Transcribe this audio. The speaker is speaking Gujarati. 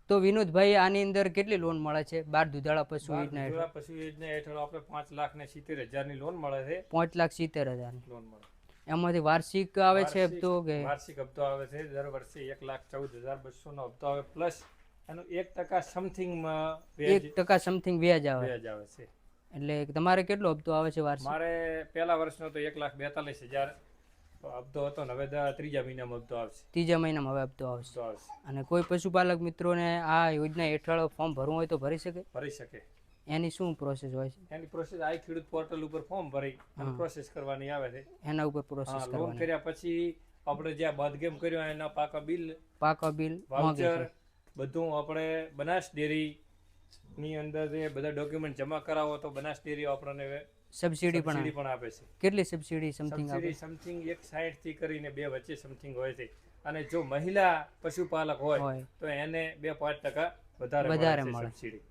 તો વિનોદભાઈ આની અંદર કેટલી લોન મળે છે 12 દુધાળા પશુ યોજના દુધાળા પશુ યોજના હેઠળ આપણે 5,70,000 લોન મળે છે. 5,70,000 લોન મળે. એમાંથી વાર્ષિક આવે છે હપ્તો કે વાર્ષિક હપ્તો આવે છે દર વર્ષે 1,14,200 નો હપ્તો આવે પ્લસ એનું 1% સમથિંગમાં 1% સમથિંગ વ્યાજ આવે વ્યાજ આવે છે. એટલે તમારે કેટલો હપ્તો આવે છે વાર્ષિક? મારે પહેલા વર્ષનો તો 1,42,000 હપ્તો હતો ને હવે ત્રીજા મહિનામાં હપ્તો આવશે. ત્રીજા મહિનામાં હવે હપ્તો આવશે. અને કોઈ પશુપાલક મિત્રોને આ યોજના હેઠળ ફોર્મ ભરવું હોય તો ભરી શકે? ભરી શકે. એની શું પ્રોસેસ હોય છે? એની પ્રોસેસ આઈ ખેડૂત પોર્ટલ ઉપર ફોર્મ ભરી અને પ્રોસેસ કરવાની આવે છે. એના ઉપર પ્રોસેસ કરવાની. લોન કર્યા પછી આપણે જ્યાં બાદગેમ કર્યો એના પાકા બિલ વાઉચર બધું આપણે બનાસ ડેરી ની અંદર જે બધા ડોક્યુમેન્ટ જમા કરાવો તો બનાસ ડેરી આપણને સબસિડી પણ આપે છે. કેટલી સબસિડી સમથિંગ આપે? સમથિંગ 160 થી કરીને 2 વચ્ચે સમથિંગ હોય છે. અને જો મહિલા પશુપાલક હોય તો એને 2-5% વધારે મળે સબસિડી.